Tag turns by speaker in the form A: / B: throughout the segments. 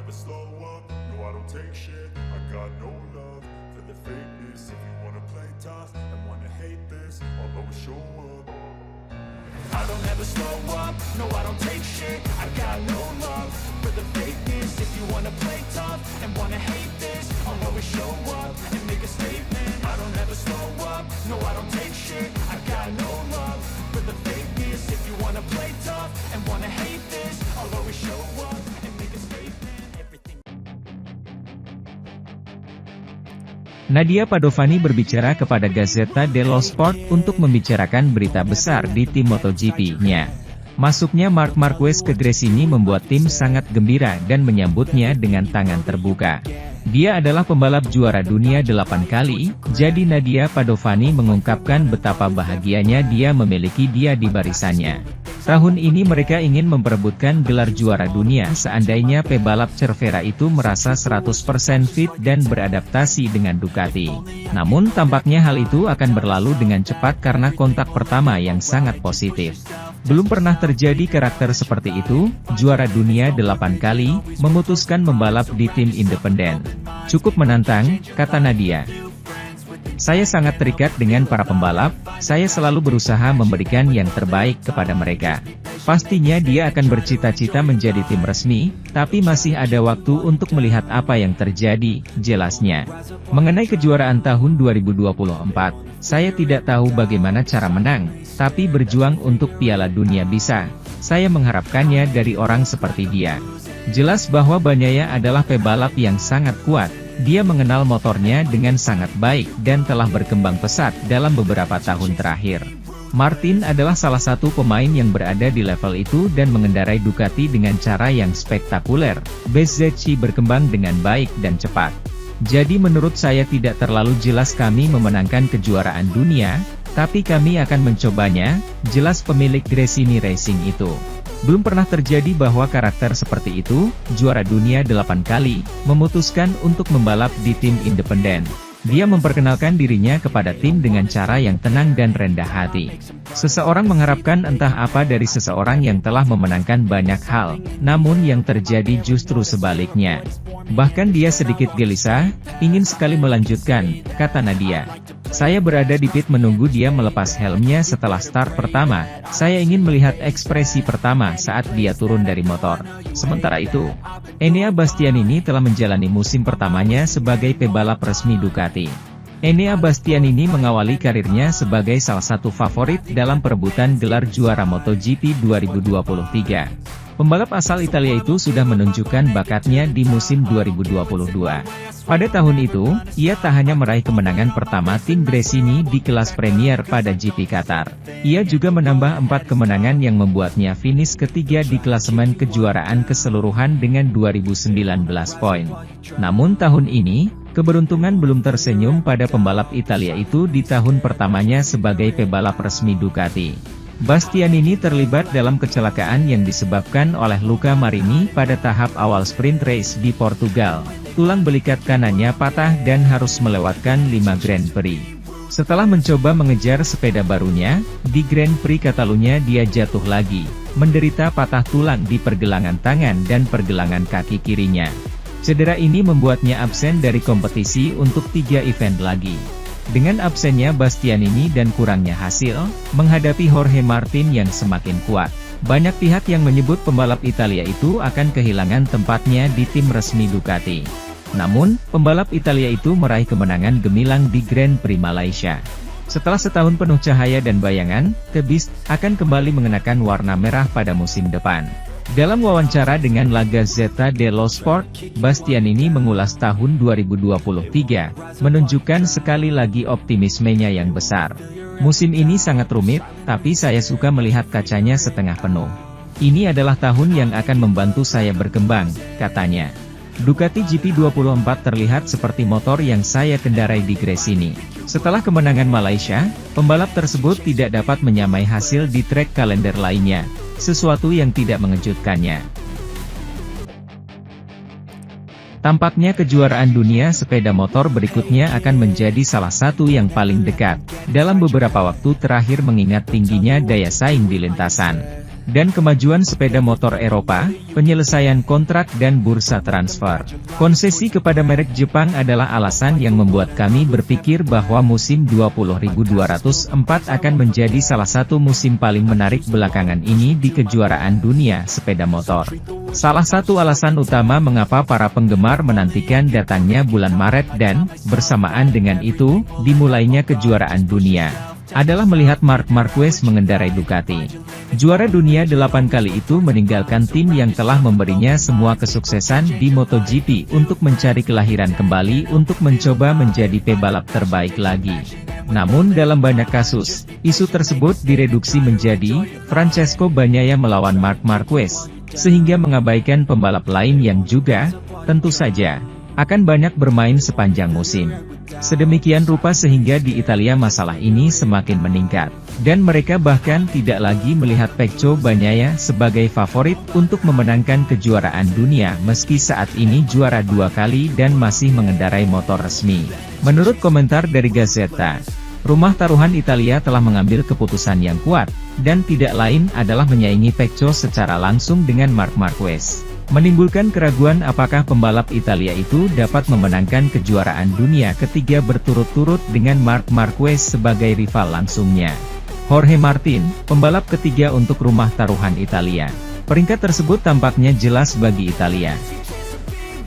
A: never slow up, no I don't take shit. I got no love for the fakeness. If you wanna play tough and wanna hate this, I'll always show up. I don't ever slow up, no I don't take shit. I got no love for the fakeness. If you wanna play tough and wanna hate this, I'll always show up and make a statement. I don't ever slow up, no I don't take shit. I got no love for the fakeness. If you wanna play tough and wanna hate this, I'll always show up and make a statement. Everything.
B: Nadia Padovani berbicara kepada Gazzetta dello Sport untuk membicarakan berita besar di tim MotoGP-nya. Masuknya Marc Marquez ke Gresini membuat tim sangat gembira dan menyambutnya dengan tangan terbuka. Dia adalah pembalap juara dunia 8 kali, jadi Nadia Padovani mengungkapkan betapa bahagianya dia memiliki dia di barisannya. Tahun ini mereka ingin memperebutkan gelar juara dunia seandainya pebalap Cervera itu merasa 100% fit dan beradaptasi dengan Ducati. Namun tampaknya hal itu akan berlalu dengan cepat karena kontak pertama yang sangat positif. Belum pernah terjadi karakter seperti itu, juara dunia 8 kali, memutuskan membalap di tim independen. Cukup menantang, kata Nadia. Saya sangat terikat dengan para pembalap, saya selalu berusaha memberikan yang terbaik kepada mereka. Pastinya dia akan bercita-cita menjadi tim resmi, tapi masih ada waktu untuk melihat apa yang terjadi, jelasnya. Mengenai kejuaraan tahun 2024, saya tidak tahu bagaimana cara menang, tapi berjuang untuk Piala Dunia bisa. Saya mengharapkannya dari orang seperti dia. Jelas bahwa Bagnaia adalah pebalap yang sangat kuat. Dia mengenal motornya dengan sangat baik dan telah berkembang pesat dalam beberapa tahun terakhir. Martin adalah salah satu pemain yang berada di level itu dan mengendarai Ducati dengan cara yang spektakuler. Bezzecchi berkembang dengan baik dan cepat. Jadi menurut saya tidak terlalu jelas kami memenangkan kejuaraan dunia, tapi kami akan mencobanya, jelas pemilik Gresini Racing itu. Belum pernah terjadi bahwa karakter seperti itu, juara dunia 8 kali, memutuskan untuk membalap di tim independen. Dia memperkenalkan dirinya kepada tim dengan cara yang tenang dan rendah hati. Seseorang mengharapkan entah apa dari seseorang yang telah memenangkan banyak hal, namun yang terjadi justru sebaliknya. Bahkan dia sedikit gelisah, ingin sekali melanjutkan, kata Nadia. Saya berada di pit menunggu dia melepas helmnya setelah start pertama, saya ingin melihat ekspresi pertama saat dia turun dari motor. Sementara itu, Enea Bastianini telah menjalani musim pertamanya sebagai pebalap resmi Ducati. Enea Bastianini mengawali karirnya sebagai salah satu favorit dalam perebutan gelar juara MotoGP 2023. Pembalap asal Italia itu sudah menunjukkan bakatnya di musim 2022. Pada tahun itu, ia tak hanya meraih kemenangan pertama tim Gresini di kelas Premier pada GP Qatar. Ia juga menambah 4 kemenangan yang membuatnya finish ketiga di klasemen kejuaraan keseluruhan dengan 2019 poin. Namun tahun ini, keberuntungan belum tersenyum pada pembalap Italia itu di tahun pertamanya sebagai pebalap resmi Ducati. Bastianini terlibat dalam kecelakaan yang disebabkan oleh Luca Marini pada tahap awal sprint race di Portugal. Tulang belikat kanannya patah dan harus melewatkan 5 Grand Prix. Setelah mencoba mengejar sepeda barunya, di Grand Prix Catalunya dia jatuh lagi, menderita patah tulang di pergelangan tangan dan pergelangan kaki kirinya. Cedera ini membuatnya absen dari kompetisi untuk 3 event lagi. Dengan absennya Bastianini dan kurangnya hasil, menghadapi Jorge Martin yang semakin kuat, banyak pihak yang menyebut pembalap Italia itu akan kehilangan tempatnya di tim resmi Ducati. Namun, pembalap Italia itu meraih kemenangan gemilang di Grand Prix Malaysia. Setelah setahun penuh cahaya dan bayangan, The Beast akan kembali mengenakan warna merah pada musim depan. Dalam wawancara dengan La Gazzetta dello Sport, Bastianini mengulas tahun 2023, menunjukkan sekali lagi optimismenya yang besar. Musim ini sangat rumit, tapi saya suka melihat kacanya setengah penuh. Ini adalah tahun yang akan membantu saya berkembang, katanya. Ducati GP24 terlihat seperti motor yang saya kendarai di Gresini. Setelah kemenangan Malaysia, pembalap tersebut tidak dapat menyamai hasil di trek kalender lainnya, sesuatu yang tidak mengejutkannya. Tampaknya kejuaraan dunia sepeda motor berikutnya akan menjadi salah satu yang paling dekat, dalam beberapa waktu terakhir mengingat tingginya daya saing di lintasan. dan kemajuan sepeda motor Eropa, penyelesaian kontrak dan bursa transfer. Konsesi kepada merek Jepang adalah alasan yang membuat kami berpikir bahwa musim 20.204 akan menjadi salah satu musim paling menarik belakangan ini di kejuaraan dunia sepeda motor. Salah satu alasan utama mengapa para penggemar menantikan datangnya bulan Maret dan, bersamaan dengan itu, dimulainya kejuaraan dunia, adalah melihat Marc Marquez mengendarai Ducati. Juara dunia 8 kali itu meninggalkan tim yang telah memberinya semua kesuksesan di MotoGP untuk mencari kelahiran kembali untuk mencoba menjadi pebalap terbaik lagi. Namun dalam banyak kasus, isu tersebut direduksi menjadi, Francesco Bagnaia melawan Marc Marquez, sehingga mengabaikan pembalap lain yang juga, tentu saja, akan banyak bermain sepanjang musim. Sedemikian rupa sehingga di Italia masalah ini semakin meningkat, dan mereka bahkan tidak lagi melihat Pecco Bagnaia sebagai favorit untuk memenangkan kejuaraan dunia meski saat ini juara 2 kali dan masih mengendarai motor resmi. Menurut komentar dari Gazzetta, rumah taruhan Italia telah mengambil keputusan yang kuat, dan tidak lain adalah menyaingi Pecco secara langsung dengan Marc Marquez. Menimbulkan keraguan apakah pembalap Italia itu dapat memenangkan kejuaraan dunia ketiga berturut-turut dengan Marc Marquez sebagai rival langsungnya. Jorge Martin, pembalap ketiga untuk rumah taruhan Italia. Peringkat tersebut tampaknya jelas bagi Italia.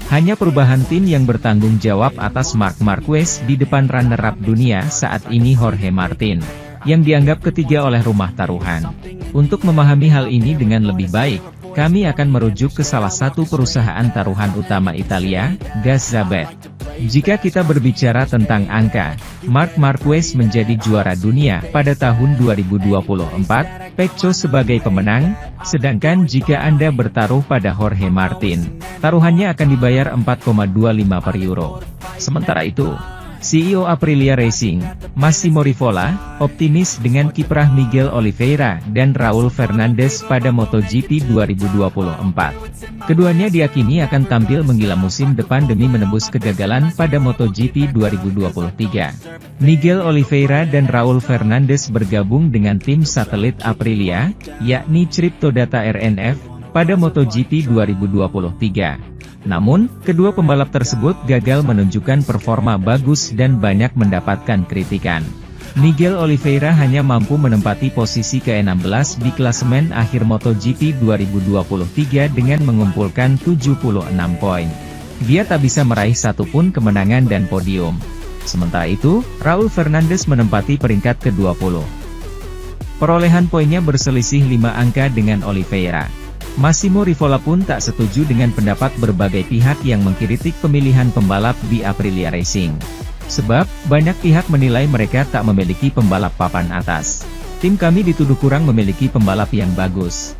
B: Hanya perubahan tim yang bertanggung jawab atas Marc Marquez di depan runner-up dunia saat ini Jorge Martin, yang dianggap ketiga oleh rumah taruhan. Untuk memahami hal ini dengan lebih baik, kami akan merujuk ke salah satu perusahaan taruhan utama Italia, Gazzabet. Jika kita berbicara tentang angka, Marc Marquez menjadi juara dunia pada tahun 2024, Pecco sebagai pemenang, sedangkan jika Anda bertaruh pada Jorge Martin, taruhannya akan dibayar 4,25 per euro. Sementara itu, CEO Aprilia Racing, Massimo Rivola, optimis dengan kiprah Miguel Oliveira dan Raul Fernandez pada MotoGP 2024. Keduanya diyakini akan tampil menggila musim depan demi menembus kegagalan pada MotoGP 2023. Miguel Oliveira dan Raul Fernandez bergabung dengan tim satelit Aprilia, yakni Cryptodata RNF, pada MotoGP 2023. Namun, kedua pembalap tersebut gagal menunjukkan performa bagus dan banyak mendapatkan kritikan. Miguel Oliveira hanya mampu menempati posisi ke-16 di klasemen akhir MotoGP 2023 dengan mengumpulkan 76 poin. Dia tak bisa meraih satupun kemenangan dan podium. Sementara itu, Raul Fernandez menempati peringkat ke-20. Perolehan poinnya berselisih 5 angka dengan Oliveira. Massimo Rivola pun tak setuju dengan pendapat berbagai pihak yang mengkritik pemilihan pembalap di Aprilia Racing. Sebab, banyak pihak menilai mereka tak memiliki pembalap papan atas. Tim kami dituduh kurang memiliki pembalap yang bagus.